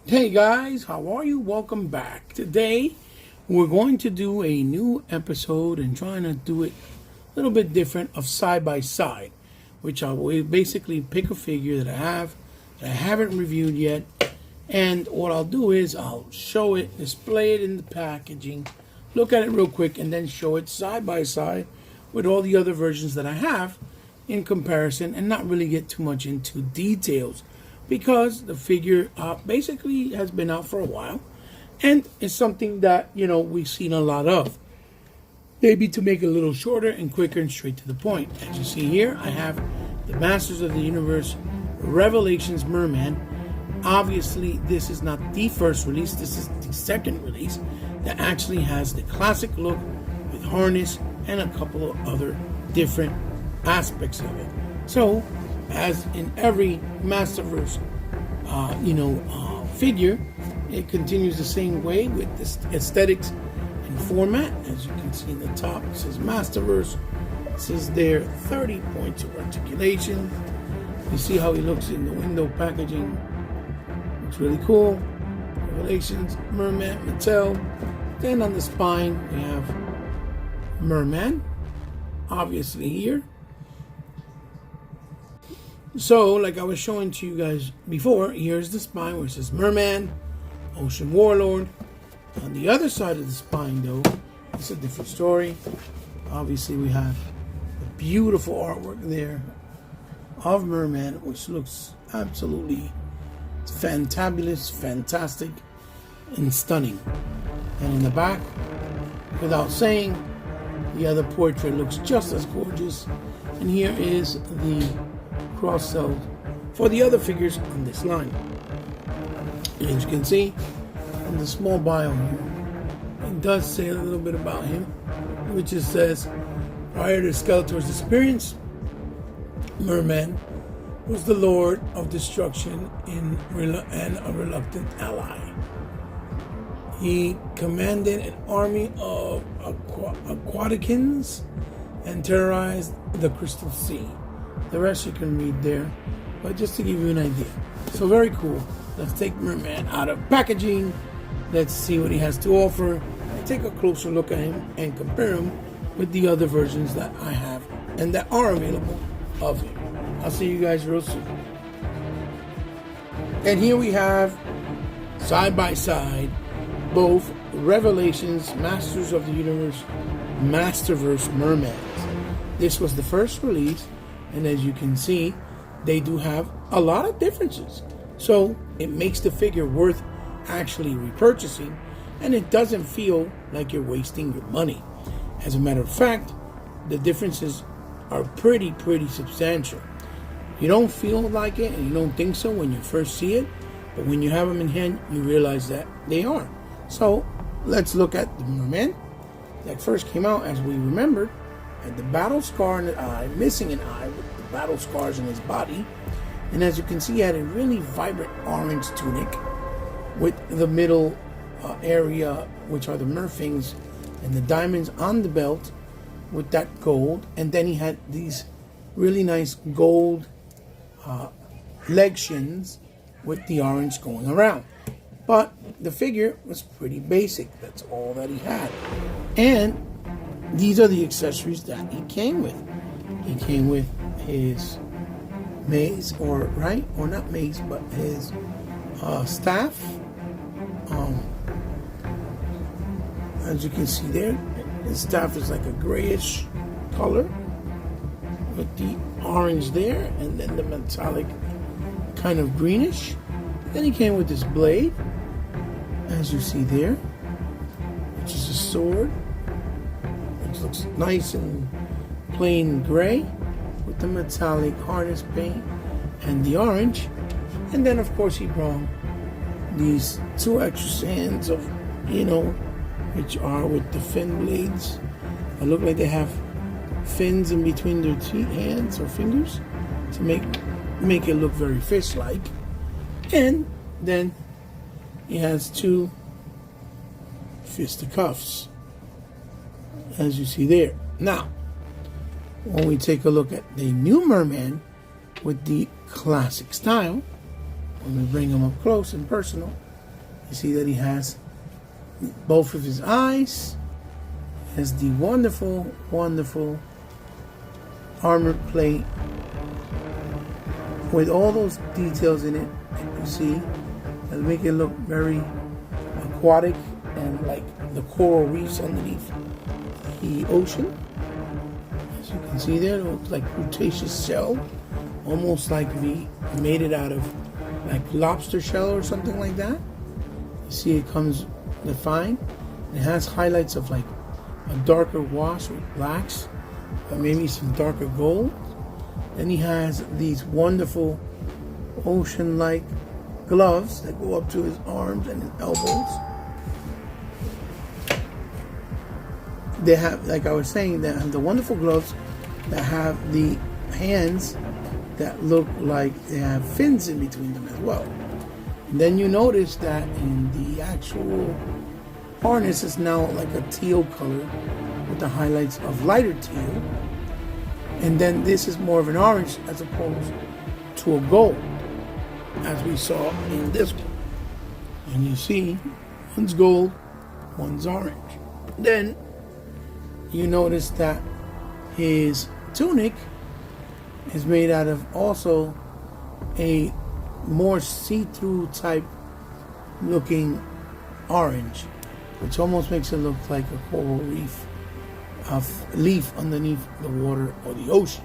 Hey guys, how are you? Welcome back. Today we're going to do a new episode and trying to do it a little bit different of side by side, which I will basically pick a figure that I haven't reviewed yet, and what I'll do is I'll show it, display it in the packaging, look at it real quick, and then show it side by side with all the other versions that I have in comparison, and not really get too much into details, because the figure basically has been out for a while and is something that we've seen a lot of. Maybe to make it a little shorter and quicker and straight to the point. As you see here, I have the Masters of the Universe Revelations Merman. Obviously this is not the first release, this is the second release that actually has the classic look with harness and a couple of other different aspects of it. So as in every Masterverse, figure, it continues the same way with this aesthetics and format. As you can see in the top, it says Masterverse. It says there 30 points of articulation. You see how he looks in the window packaging. Looks really cool. Revelations, Merman, Mattel. Then on the spine, we have Merman, obviously here. So, like I was showing to you guys before, here's the spine where it says Merman, Ocean Warlord. On the other side of the spine, though, it's a different story. Obviously, we have the beautiful artwork there of Merman, which looks absolutely fantabulous, fantastic, and stunning. And in the back, without saying, the other portrait looks just as gorgeous. And here is the cross-sell for the other figures on this line. And as you can see in the small bio here, it does say a little bit about him, which it says, prior to Skeletor's disappearance, Merman was the Lord of Destruction and a reluctant ally. He commanded an army of Aquaticans and terrorized the Crystal Sea. The rest you can read there, but just to give you an idea. So very cool. Let's take Merman out of packaging. Let's see what he has to offer. And take a closer look at him and compare him with the other versions that I have and that are available of him. I'll see you guys real soon. And here we have, side by side, both Revelations, Masters of the Universe, Masterverse Mermans. This was the first release. And as you can see, they do have a lot of differences. So it makes the figure worth actually repurchasing, and it doesn't feel like you're wasting your money. As a matter of fact, the differences are pretty substantial. You don't feel like it and you don't think so when you first see it, but when you have them in hand, you realize that they are. So let's look at the Merman that first came out, as we remembered, had the battle scar in the eye, missing an eye with the battle scars in his body. And as you can see, he had a really vibrant orange tunic with the middle area, which are the Murphings, and the diamonds on the belt with that gold. And then he had these really nice gold leg shins with the orange going around. But the figure was pretty basic. That's all that he had. And these are the accessories that he came with. He came with his mace, or not mace, but his staff. As you can see there, his staff is like a grayish color with the orange there, and then the metallic kind of greenish. Then he came with this blade, as you see there, which is a sword. Looks nice and plain gray with the metallic harness paint and the orange. And then of course he brought these two extra sands of, which are with the fin blades. They look like they have fins in between their hands or fingers to make it look very fish-like. And then he has two fisticuffs, as you see there. Now, when we take a look at the new Merman with the classic style, when we bring him up close and personal, You see that he has both of his eyes. He has the wonderful, wonderful armor plate with all those details in it. You see, that make it look very aquatic and like the coral reefs underneath the ocean. As you can see there, it looks like cretaceous shell, almost like if he made it out of like lobster shell or something like that. You see it comes defined. It has highlights of like a darker wash with blacks, or maybe some darker gold. Then he has these wonderful ocean-like gloves that go up to his arms and his elbows. They have, like I was saying, they have the wonderful gloves that have the hands that look like they have fins in between them as well. And then you notice that in the actual harness is now like a teal color with the highlights of lighter teal. And then this is more of an orange as opposed to a gold, as we saw in this one. And you see, one's gold, one's orange. Then you notice that his tunic is made out of also a more see-through type looking orange, which almost makes it look like a coral reef of leaf underneath the water or the ocean.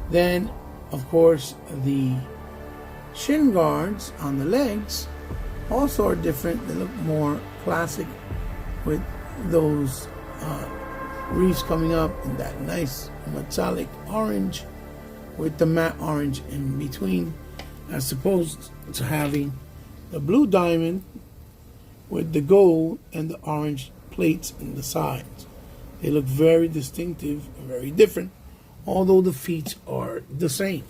Then, of course, the shin guards on the legs also are different. They look more classic with those reefs coming up in that nice metallic orange with the matte orange in between, as opposed to having the blue diamond with the gold and the orange plates in the sides. They look very distinctive and very different, although the feet are the same.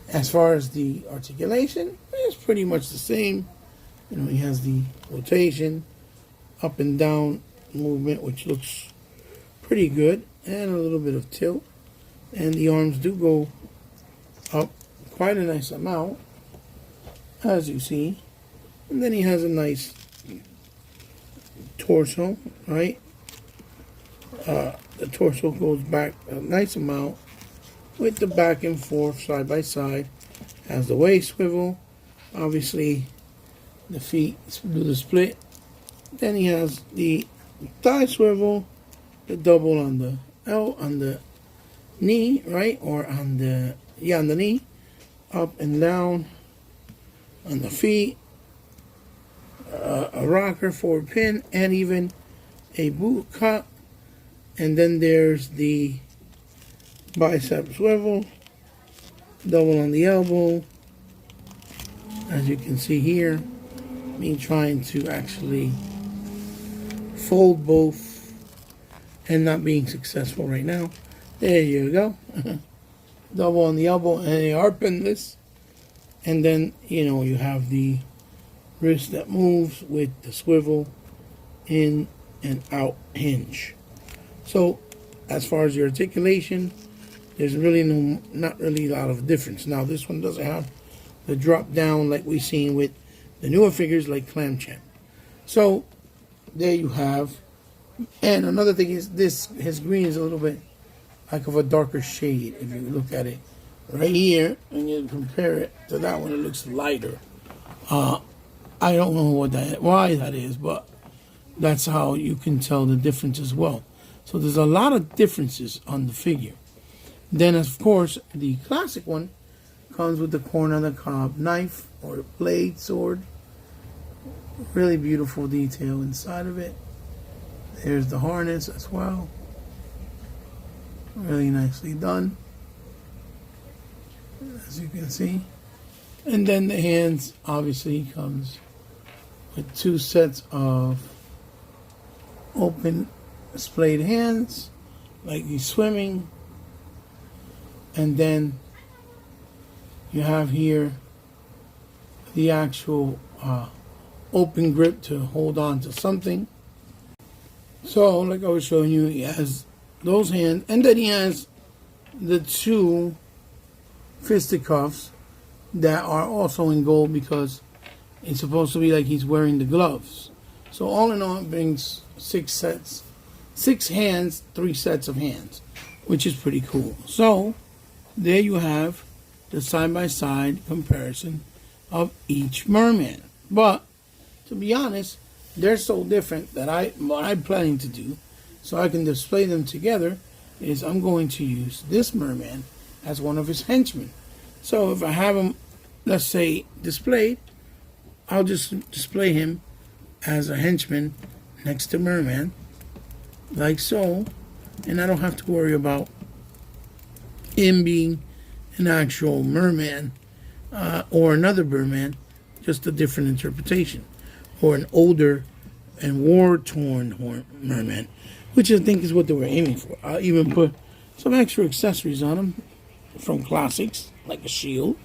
As far as the articulation, it's pretty much the same. You know, he has the rotation, up and down movement, which looks pretty good, and a little bit of tilt. And the arms do go up quite a nice amount, as you see. And then he has a nice torso, right? The torso goes back a nice amount with the back and forth, side by side. Has the waist swivel. Obviously, the feet do the split. Then he has the thigh swivel, the double on the on the knee, right? Or on the knee, up and down on the feet, a rocker, forward pin, and even a boot cut. And then there's the bicep swivel, double on the elbow, as you can see here. Me trying to actually fold both and not being successful right now. There you go. Double on the elbow, and they are pinless. And then, you know, you have the wrist that moves with the swivel in and out hinge. So, as far as the articulation, there's really not really a lot of difference. Now, this one doesn't have the drop down like we've seen with the newer figures like Clam Champ. So, there you have. And another thing is this, his green is a little bit like of a darker shade. If you look at it right here and you compare it to that one, it looks lighter. I don't know why that is, but that's how you can tell the difference as well. So there's a lot of differences on the figure. Then, of course, the classic one comes with the corn on the cob knife or blade sword. Really beautiful detail inside of it. There's the harness as well. Really nicely done, as you can see. And then the hands obviously comes with two sets of open splayed hands, like he's swimming. And then you have here the actual open grip to hold on to something. So, like I was showing you, he has those hands, and then he has the two fisticuffs that are also in gold because It's supposed to be like he's wearing the gloves. So all in all, it brings 6 hands, 3 sets of hands, which is pretty cool. So there you have the side-by-side comparison of each merman. But to be honest, they're so different that what I'm planning to do, so I can display them together, is I'm going to use this merman as one of his henchmen. So if I have him, let's say, displayed, I'll just display him as a henchman next to merman, like so, and I don't have to worry about him being an actual merman or another merman, just a different interpretation, or an older and war-torn merman, which I think is what they were aiming for. I'll even put some extra accessories on him from classics, like a shield,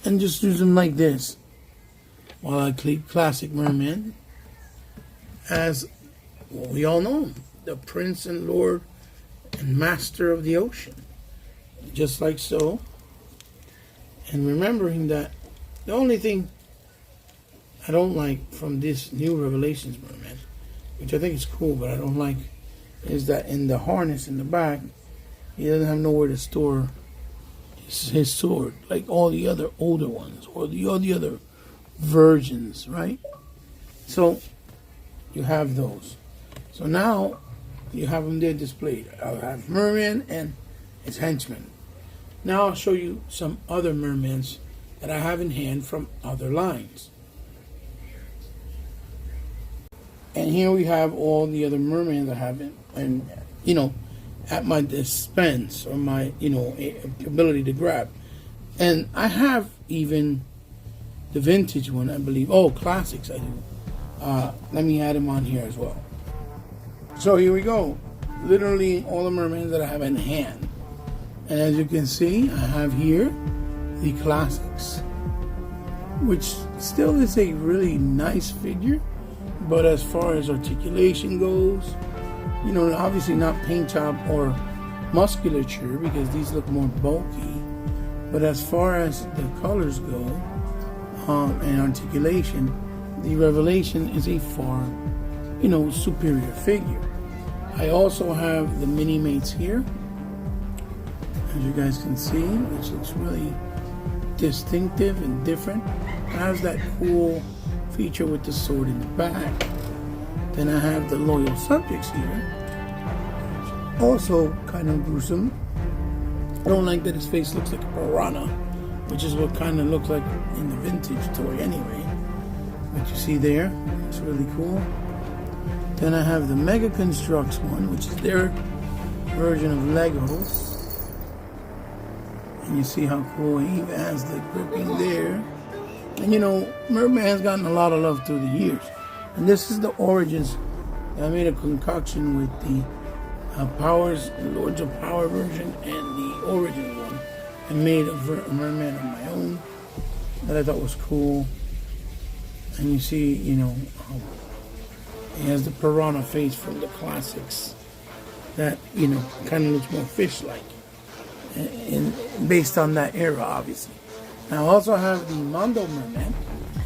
and just use them like this while I click classic merman as, well, we all know him, the prince and lord and master of the ocean, just like so. And remembering that the only thing I don't like from this new Revelations merman, which I think is cool, but I don't like, is that in the harness in the back, he doesn't have nowhere to store his sword, like all the other older ones, or all the other versions, right? So you have those. So now you have them there displayed. I'll have merman and his henchmen. Now I'll show you some other mermans that I have in hand from other lines. And here we have all the other mermans I have and at my dispense, or my ability to grab. And I have even the vintage one, I believe. Oh, classics I do. Let me add them on here as well. So here we go. Literally all the mermans that I have in hand. And as you can see, I have here the classics, which still is a really nice figure. But as far as articulation goes, obviously not paint job or musculature, because these look more bulky. But as far as the colors go, and articulation, the Revelation is a far, superior figure. I also have the mini mates here, as you guys can see, which looks really distinctive and different. It has that cool feature with the sword in the back. Then I have the loyal subjects here, also kind of gruesome. I don't like that his face looks like a piranha, which is what kind of looks like in the vintage toy anyway. What you see there, it's really cool. Then I have the Mega Constructs one, which is their version of Legos. And you see how cool he even has the gripping there. And Merman has gotten a lot of love through the years. And this is the Origins. I made a concoction with the Powers, the Lords of Power version, and the Origins one. I made a merman of my own that I thought was cool. And you see, he has the piranha face from the classics that, kind of looks more fish-like. And based on that era, obviously. Now, I also have the Mondo Merman,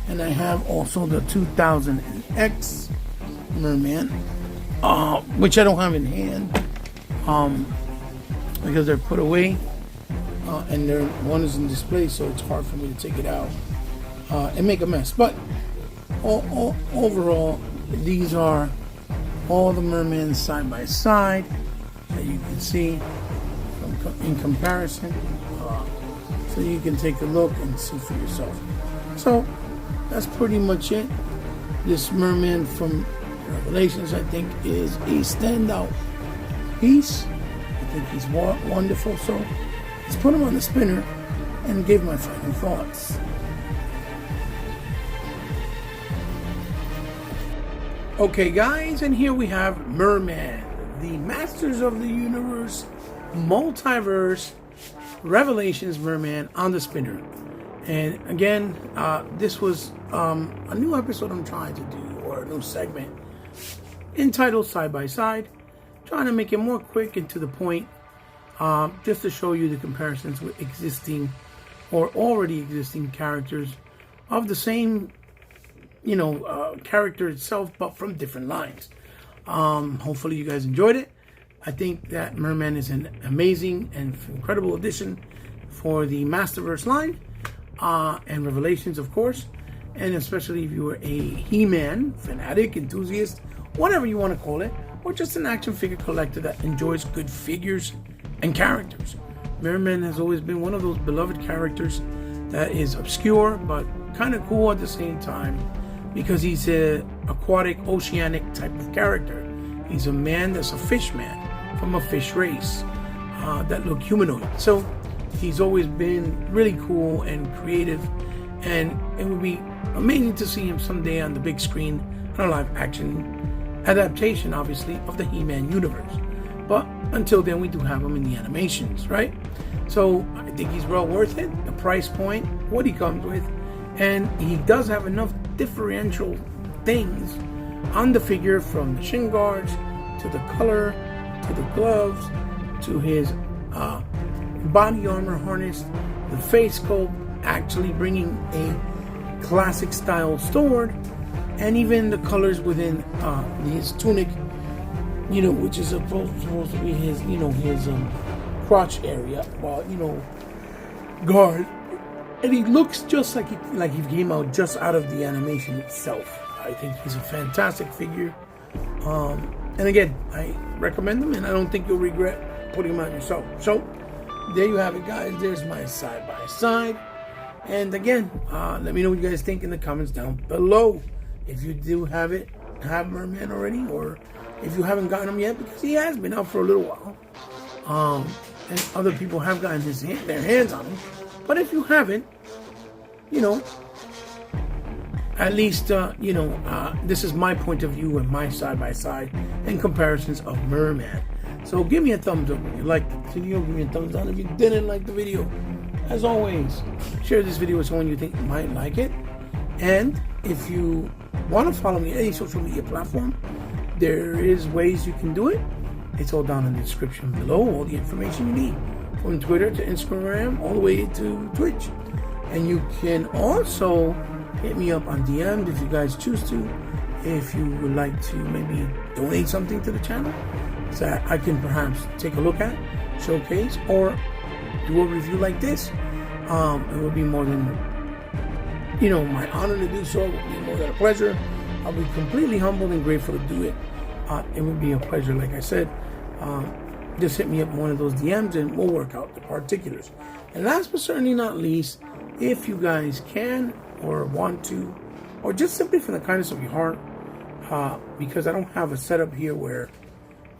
and I have also the 2000X Merman, which I don't have in hand, because they're put away, and one is in display, so it's hard for me to take it out and make a mess. But overall, these are all the mermans side by side that you can see in comparison. So you can take a look and see for yourself. So that's pretty much it. This merman from Revelations, I think, is a standout piece. I think he's wonderful. So let's put him on the spinner and give my final thoughts. Okay, guys, and here we have Mer-Man, the Masters of the Universe, Multiverse, Revelations Mer-Man on the spinner. And again, this was a new episode I'm trying to do, or a new segment entitled Side by Side, trying to make it more quick and to the point, just to show you the comparisons with existing or already existing characters of the same character itself, but from different lines. Hopefully you guys enjoyed it. I think that Mer-Man is an amazing and incredible addition for the Masterverse line, and Revelations, of course, and especially if you are a He-Man fanatic, enthusiast, whatever you want to call it, or just an action figure collector that enjoys good figures and characters. Mer-Man has always been one of those beloved characters that is obscure but kind of cool at the same time, because he's a aquatic, oceanic type of character. He's a man that's a fish man from a fish race that look humanoid. So he's always been really cool and creative, and it would be amazing to see him someday on the big screen on a live action adaptation, obviously, of the He-Man universe. But until then, we do have him in the animations, right? So I think he's well worth it. The price point, what he comes with, and he does have enough differential things on the figure, from the shin guards to the color to the gloves to his body armor harness, the face sculpt, actually bringing a classic style sword, and even the colors within his tunic, which is supposed to be his, his crotch area, guard. And he looks just like he came out just out of the animation itself. I think he's a fantastic figure. And again, I recommend him, and I don't think you'll regret putting him on yourself. So there you have it, guys. There's my side-by-side. And again, let me know what you guys think in the comments down below. If you do have Mer-Man already, or if you haven't gotten him yet, because he has been out for a little while. And other people have gotten their hands on him. But if you haven't, at least, this is my point of view and my side-by-side and comparisons of Mer-Man. So give me a thumbs up if you liked the video. Give me a thumbs down if you didn't like the video. As always, share this video with someone you think might like it. And if you want to follow me on any social media platform, there is ways you can do it. It's all down in the description below, all the information you need, from Twitter to Instagram, all the way to Twitch. And you can also hit me up on DMs if you guys choose to, if you would like to maybe donate something to the channel that I can perhaps take a look at, showcase, or do a review like this. It would be more than, my honor to do so. It would be more than a pleasure. I'll be completely humbled and grateful to do it. It would be a pleasure, like I said. Just hit me up in one of those DMs and we'll work out the particulars. And last but certainly not least, if you guys can or want to, or just simply from the kindness of your heart, because I don't have a setup here where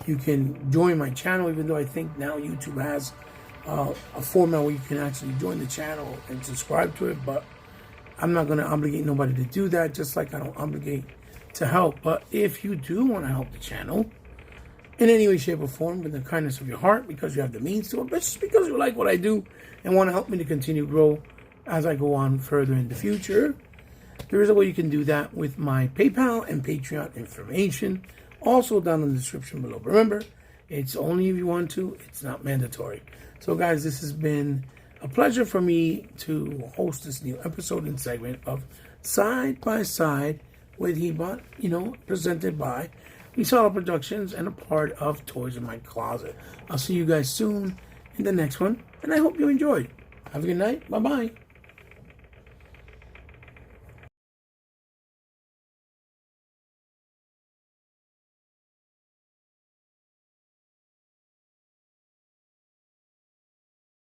you can join my channel, even though I think now YouTube has a format where you can actually join the channel and subscribe to it, but I'm not going to obligate nobody to do that, just like I don't obligate to help. But if you do want to help the channel in any way, shape, or form, with the kindness of your heart, because you have the means to it, but just because you like what I do and want to help me to continue to grow as I go on further in the future, there is a way you can do that with my PayPal and Patreon information, also down in the description below. But remember, it's only if you want to, it's not mandatory. So guys, this has been a pleasure for me to host this new episode and segment of Side by Side with He-Bot, presented by Misala Productions and a part of Toys in My Closet. I'll see you guys soon in the next one, and I hope you enjoyed. Have a good night. Bye-bye.